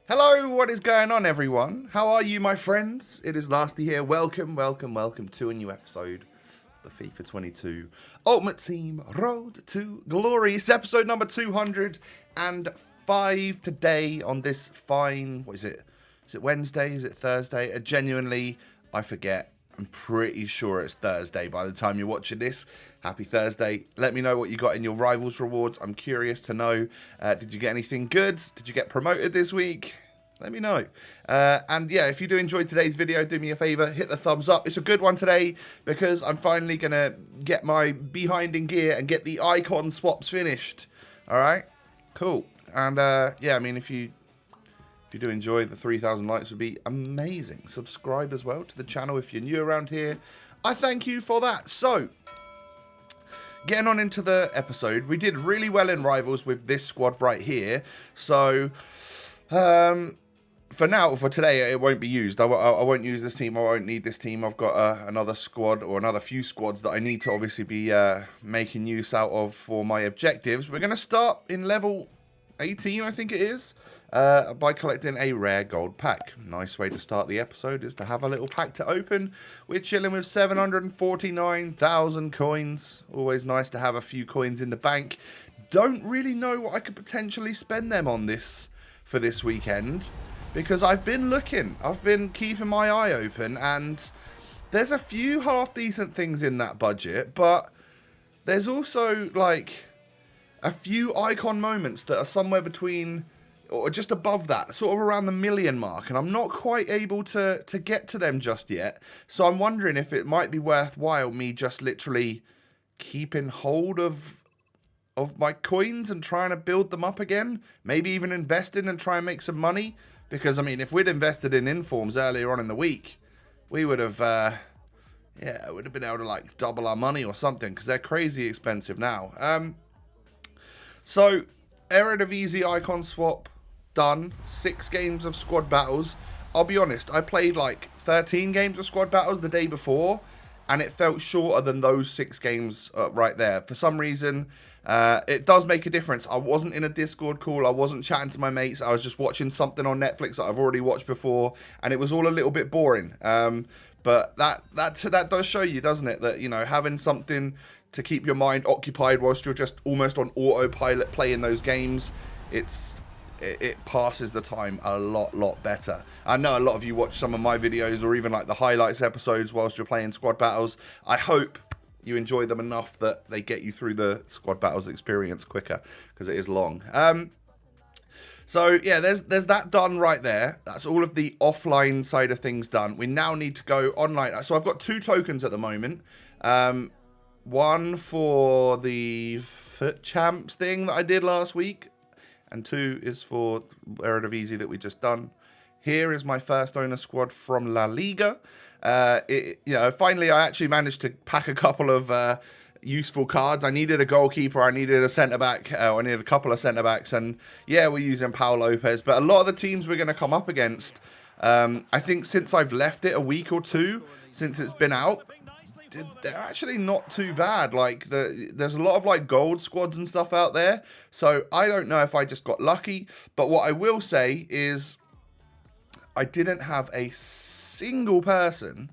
Hello, what is going on, everyone? How are you, my friends? It is Lasty here. Welcome to a new episode of the FIFA 22 Ultimate Team Road to Glory. It's episode number 205 today on this fine, what is it? Is it Wednesday? Is it Thursday? Genuinely, I forget. I'm pretty sure it's Thursday by the time you're watching this. Happy Thursday. Let me know what you got in your Rivals rewards. I'm curious to know. Did you get anything good? Did you get promoted this week? Let me know. And yeah, if you do enjoy today's video, do me a favor, hit the thumbs up. It's a good one today because I'm finally going to get my behind in gear and get the icon swaps finished. All right? Cool. And yeah, I mean, if you do enjoy, the 3,000 likes would be amazing. Subscribe as well to the channel if you're new around here. I thank you for that. So, getting on into the episode, we did really well in Rivals with this squad right here. So, for today, it won't be used. I won't use this team. I won't need this team. I've got another squad or another few squads that I need to obviously be making use out of for my objectives. We're going to start in level 18, I think it is. By collecting a rare gold pack. Nice way to start the episode is to have a little pack to open. We're chilling with 749,000 coins. Always nice to have a few coins in the bank. Don't really know what I could potentially spend them on for this weekend, because I've been looking. I've been keeping my eye open, and there's a few half decent things in that budget, but there's also like a few icon moments that are somewhere between or just above that, sort of around the million mark, and I'm not quite able to get to them just yet. So I'm wondering if it might be worthwhile me just literally keeping hold of my coins and trying to build them up again. Maybe even investing and try and make some money. Because, I mean, if we'd invested in informs earlier on in the week, we would have, yeah, would have been able to, like, double our money or something, because they're crazy expensive now. So, Eredivisie icon swap done. 6 games of squad battles. I'll be honest, I played like 13 games of squad battles the day before, and it felt shorter than those 6 games right there. For some reason, it does make a difference. I wasn't in a Discord call. I wasn't chatting to my mates. I was just watching something on Netflix that I've already watched before, and it was all a little bit boring. But that does show you, doesn't it, that, you know, having something to keep your mind occupied whilst you're just almost on autopilot playing those games, it passes the time a lot better. I know a lot of you watch some of my videos or even like the highlights episodes whilst you're playing squad battles. I hope you enjoy them enough that they get you through the squad battles experience quicker, because it is long. So yeah, there's that done right there. That's all of the offline side of things done. We now need to go online. So I've got 2 tokens at the moment. One for the Foot Champs thing that I did last week, and 2 is for Eredivisie that we just done. Here is my first owner squad from La Liga. You know, finally I actually managed to pack a couple of useful cards. I needed a goalkeeper, I needed a centre-back, I needed a couple of centre-backs, and yeah, we're using Pau Lopez. But a lot of the teams we're going to come up against, I think since I've left it a week or 2, since it's been out, they're actually not too bad. Like, there's a lot of like gold squads and stuff out there, so I don't know if I just got lucky. But what I will say is I didn't have a single person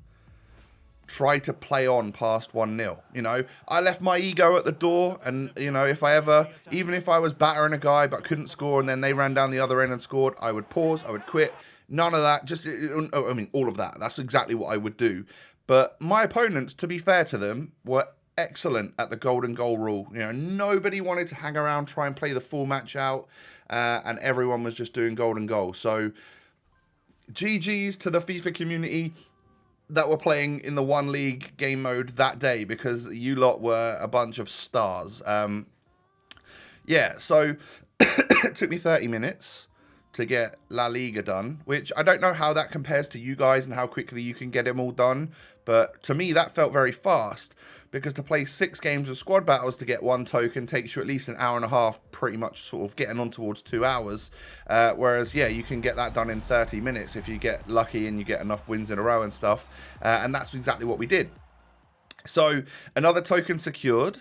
try to play on past 1-0. You know, I left my ego at the door, and you know, if I ever, even if I was battering a guy but couldn't score and then they ran down the other end and scored, I would pause, I would quit. None of that. Just, I mean, all of that. That's exactly what I would do. But my opponents, to be fair to them, were excellent at the golden goal rule. You know, nobody wanted to hang around, try and play the full match out, and everyone was just doing golden goal. So, GG's to the FIFA community that were playing in the one league game mode that day, because you lot were a bunch of stars. Yeah, so it took me 30 minutes to get La Liga done, which I don't know how that compares to you guys and how quickly you can get them all done, but to me that felt very fast, because to play 6 games of squad battles to get 1 token takes you at least an hour and a half, pretty much sort of getting on towards 2 hours, whereas yeah, you can get that done in 30 minutes if you get lucky and you get enough wins in a row and stuff, and that's exactly what we did. So another token secured.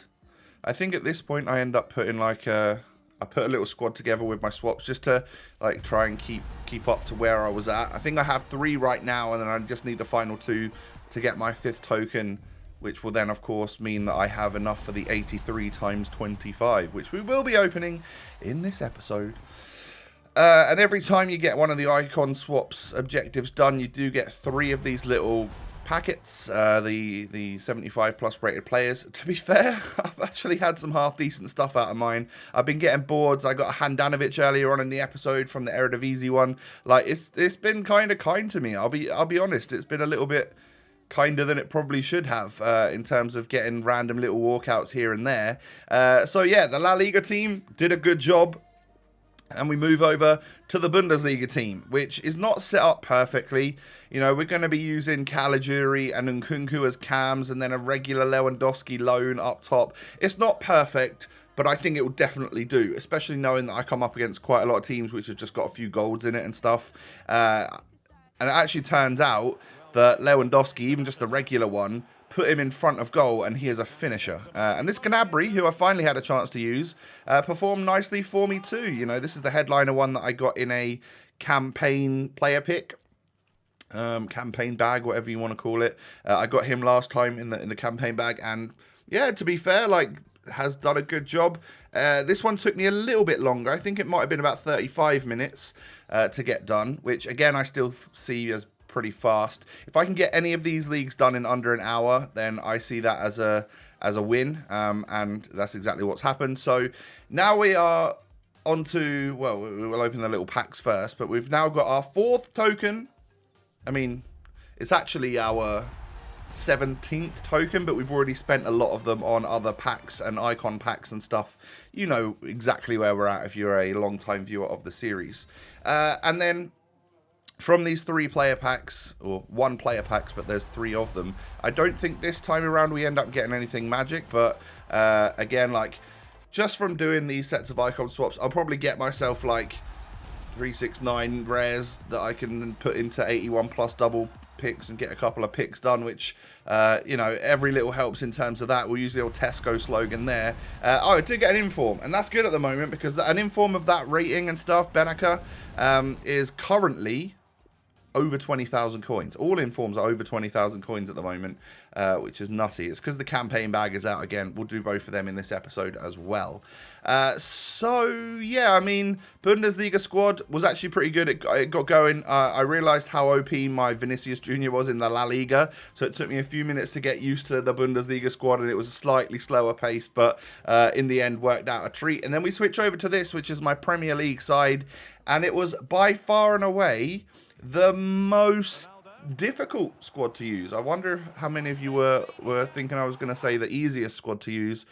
I think at this point I end up putting like a I put a little squad together with my swaps just to like try and keep up to where I was at. I think I have 3 right now, and then I just need the final 2 to get my 5th token, which will then of course mean that I have enough for the 83 times 25, which we will be opening in this episode. And every time you get one of the icon swaps objectives done, you do get 3 of these little packets, the 75 plus rated players. To be fair, I've actually had some half decent stuff out of mine. I've been getting boards. I got a Handanovic earlier on in the episode from the Eredivisie one. Like it's been kind of kind to me. I'll be honest. It's been a little bit kinder than it probably should have in terms of getting random little walkouts here and there. So yeah, the La Liga team did a good job. And we move over to the Bundesliga team, which is not set up perfectly. You know, we're going to be using Caligiuri and Nkunku as cams, and then a regular Lewandowski loan up top. It's not perfect, but I think it will definitely do, especially knowing that I come up against quite a lot of teams which have just got a few golds in it and stuff. And it actually turns out that Lewandowski, even just the regular one, put him in front of goal, and he is a finisher. And this Gnabry, who I finally had a chance to use, performed nicely for me too. You know, this is the headliner one that I got in a campaign player pick. Campaign bag, whatever you want to call it. I got him last time in the campaign bag, and yeah, to be fair, like, has done a good job. This one took me a little bit longer. I think it might have been about 35 minutes to get done, which again I still see as pretty fast. If I can get any of these leagues done in under an hour, then I see that as a win, and that's exactly what's happened. So now we are on to, well, we'll open the little packs first, but we've now got our 4th token. I mean, it's actually our 17th token, but we've already spent a lot of them on other packs and icon packs and stuff. You know exactly where we're at if you're a long-time viewer of the series. And then from these 3 player packs, or 1 player packs, but there's 3 of them, I don't think this time around we end up getting anything magic, but again, like, just from doing these sets of icon swaps, I'll probably get myself like 369 rares that I can put into 81 plus double picks and get a couple of picks done, which, you know, every little helps in terms of that. We'll use the old Tesco slogan there. Oh, I did get an inform, and that's good at the moment, because an inform of that rating and stuff, Benaka, is currently over 20,000 coins. All informs are over 20,000 coins at the moment, which is nutty. It's because the campaign bag is out again. We'll do both of them in this episode as well. So, yeah, I mean, Bundesliga squad was actually pretty good. It got going. I realised how OP my Vinicius Jr. was in the La Liga, so it took me a few minutes to get used to the Bundesliga squad, and it was slightly slower paced, but in the end worked out a treat. And then we switch over to this, which is my Premier League side, and it was by far and away the most difficult squad to use. I wonder how many of you were thinking I was going to say the easiest squad to use,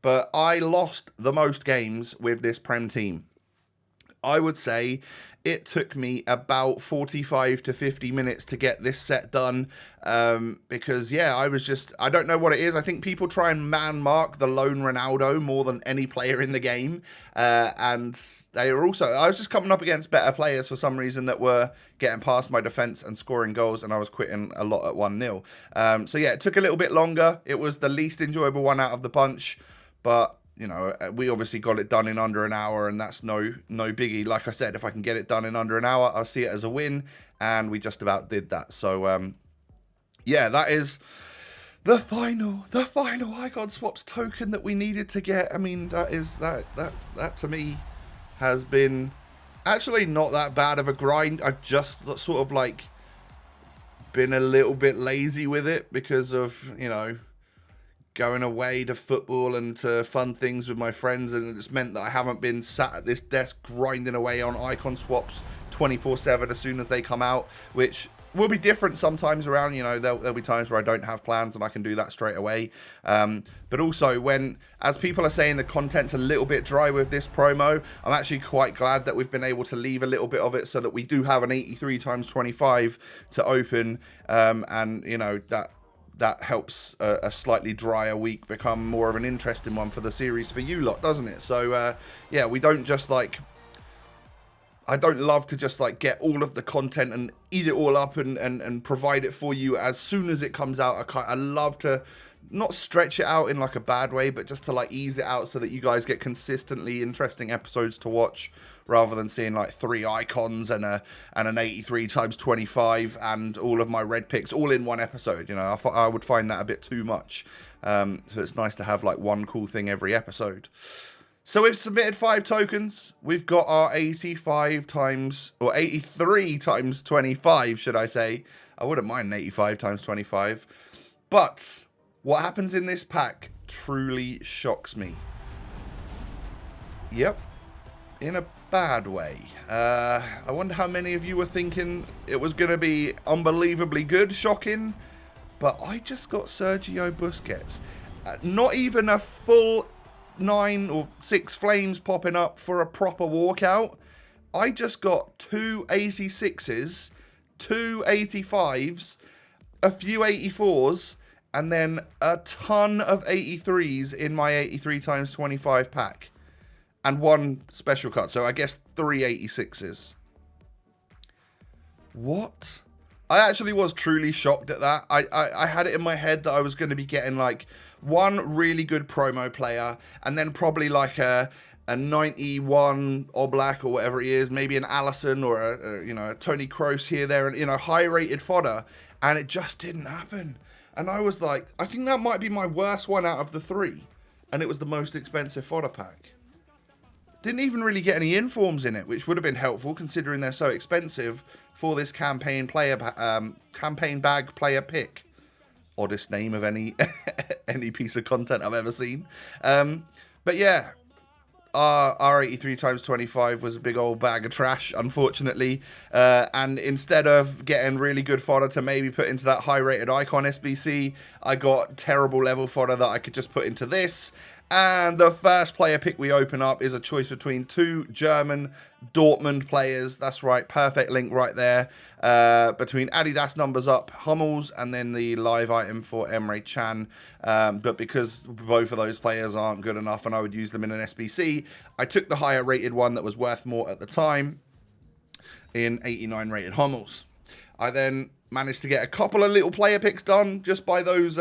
but I lost the most games with this Prem team. I would say it took me about 45 to 50 minutes to get this set done, because, yeah, I don't know what it is. I think people try and man-mark the lone Ronaldo more than any player in the game, and I was just coming up against better players for some reason that were getting past my defence and scoring goals, and I was quitting a lot at 1-0. So, yeah, it took a little bit longer. It was the least enjoyable one out of the bunch, but you know, we obviously got it done in under an hour, and that's no biggie. Like I said, if I can get it done in under an hour, I'll see it as a win, and we just about did that. So, yeah, that is the final icon swaps token that we needed to get. I mean, that to me has been actually not that bad of a grind. I've just sort of like been a little bit lazy with it because of, you know, going away to football and to fun things with my friends, and it's meant that I haven't been sat at this desk grinding away on icon swaps 24/7 as soon as they come out, which will be different sometimes around, you know, there'll be times where I don't have plans and I can do that straight away. But also as people are saying the content's a little bit dry with this promo, I'm actually quite glad that we've been able to leave a little bit of it so that we do have an 83 times 25 to open, and, you know, that helps a slightly drier week become more of an interesting one for the series for you lot, doesn't it? So, yeah, we don't just, like, I don't love to just, like, get all of the content and eat it all up and provide it for you as soon as it comes out. I love to not stretch it out in like a bad way, but just to like ease it out so that you guys get consistently interesting episodes to watch, rather than seeing like 3 icons and an 83 times 25 and all of my red picks all in one episode. You know, I would find that a bit too much. So it's nice to have like one cool thing every episode. So we've submitted 5 tokens. We've got our 85 times, or 83 times 25, should I say. I wouldn't mind an 85 times 25. But what happens in this pack truly shocks me. Yep. In a bad way. I wonder how many of you were thinking it was going to be unbelievably good, shocking. But I just got Sergio Busquets. Not even a full 9 or 6 flames popping up for a proper walkout. I just got 2 86s, 2 85s, a few 84s, and then a ton of 83s in my 83 times 25 pack. And 1 special card, so I guess 3 86s. What? I actually was truly shocked at that. I had it in my head that I was going to be getting like 1 really good promo player, and then probably like a 91 Oblak or whatever he is, maybe an Allison or a Tony Kroos here, there, and high rated fodder, and it just didn't happen. And I was like, I think that might be my worst one out of the 3, and it was the most expensive fodder pack. Didn't even really get any informs in it, which would have been helpful considering they're so expensive for this campaign bag player pick. Oddest name of any any piece of content I've ever seen. But yeah, our 83 times 25 was a big old bag of trash, unfortunately. And instead of getting really good fodder to maybe put into that high rated icon SBC, I got terrible level fodder that I could just put into this. And the first player pick we open up is a choice between 2 German Dortmund players. That's right, perfect link right there. Between Adidas numbers up, Hummels, and then the live item for Emre Can. But because both of those players aren't good enough and I would use them in an SBC, I took the higher rated one that was worth more at the time in 89 rated Hummels. I then managed to get a couple of little player picks done just by those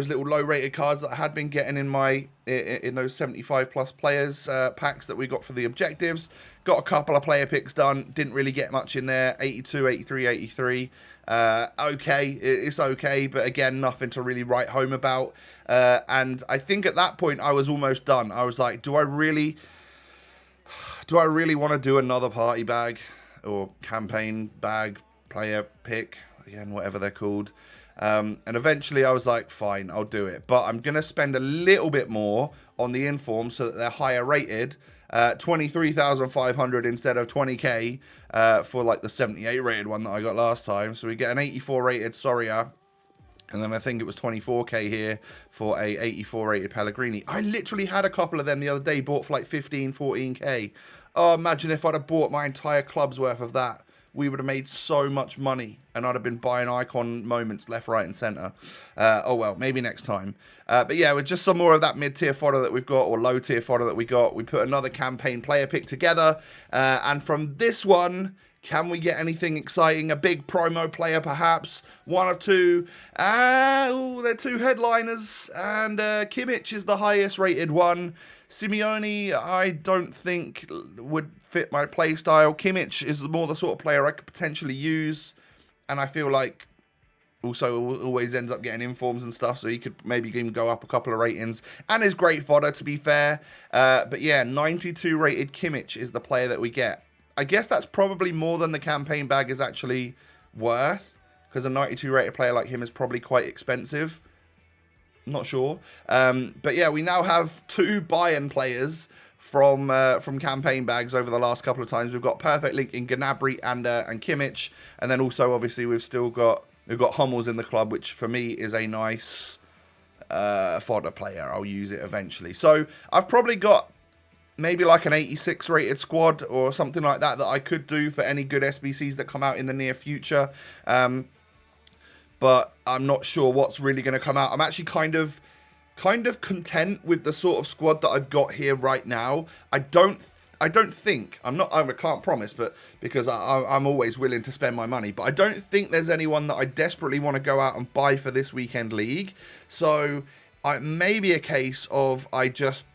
little low-rated cards that I had been getting in those 75-plus players packs that we got for the objectives. Got a couple of player picks done. Didn't really get much in there. 82, 83, 83. Okay, it's okay, but again, nothing to really write home about. And I think at that point, I was almost done. I was like, do I really want to do another party bag or campaign bag player pick? Again, whatever they're called. And eventually I was like, fine, I'll do it. But I'm going to spend a little bit more on the informs so that they're higher rated. 23,500 instead of 20k for like the 78 rated one that I got last time. So we get an 84 rated Soria. And then I think it was 24k here for a 84 rated Pellegrini. I literally had a couple of them the other day, bought for like 15, 14k. Oh, imagine if I'd have bought my entire club's worth of that. We would have made so much money, and I'd have been buying icon moments left, right, and centre. Oh, well, maybe next time. But yeah, with just some more of that mid-tier fodder that we've got, or low-tier fodder that we got, we put another campaign player pick together. And from this one, can we get anything exciting? A big promo player, perhaps? 1 of 2. They're 2 headliners, and Kimmich is the highest rated one. Simeone, I don't think would fit my playstyle. Kimmich is more the sort of player I could potentially use, and I feel like also always ends up getting informs and stuff, so he could maybe even go up a couple of ratings, and is great fodder, to be fair. But yeah, 92 rated Kimmich is the player that we get. I guess that's probably more than the campaign bag is actually worth, because a 92 rated player like him is probably quite expensive. Not sure. But yeah, we now have 2 Bayern players from campaign bags over the last couple of times. We've got perfect link in Gnabry and Kimmich, and then also obviously we've got Hummels in the club, which for me is a nice fodder player. I'll use it eventually. So I've probably got maybe like an 86 rated squad or something like that I could do for any good SBCs that come out in the near future. But I'm not sure what's really going to come out. I'm actually kind of content with the sort of squad that I've got here right now. I don't I don't think, I can't promise, but because I'm always willing to spend my money, but I don't think there's anyone that I desperately want to go out and buy for this weekend league. So it may be a case of I just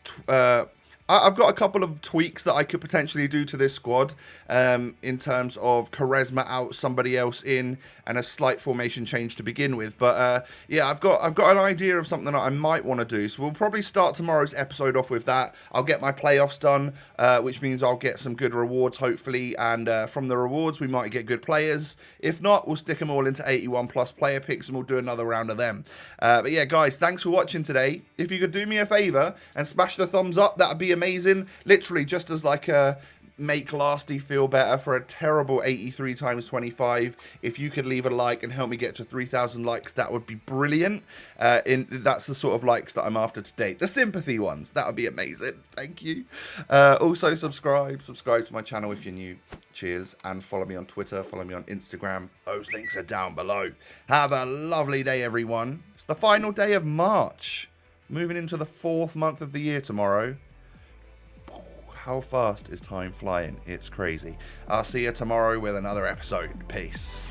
I've got a couple of tweaks that I could potentially do to this squad in terms of Quaresma out, somebody else in, and a slight formation change to begin with. But yeah, I've got an idea of something that I might want to do. So we'll probably start tomorrow's episode off with that. I'll get my playoffs done, which means I'll get some good rewards, hopefully. And from the rewards, we might get good players. If not, we'll stick them all into 81 plus player picks and we'll do another round of them. But yeah, guys, thanks for watching today. If you could do me a favor and smash the thumbs up, that'd be amazing. Literally just as like a make Lasty feel better for a terrible 83 times 25. If you could leave a like and help me get to 3,000 likes, that would be brilliant. That's the sort of likes that I'm after today. The sympathy ones, that would be amazing. Thank you. Also subscribe to my channel if you're new. Cheers. And follow me on Twitter, follow me on Instagram. Those links are down below. Have a lovely day, everyone. It's the final day of March. Moving into the 4th month of the year tomorrow. How fast is time flying? It's crazy. I'll see you tomorrow with another episode. Peace.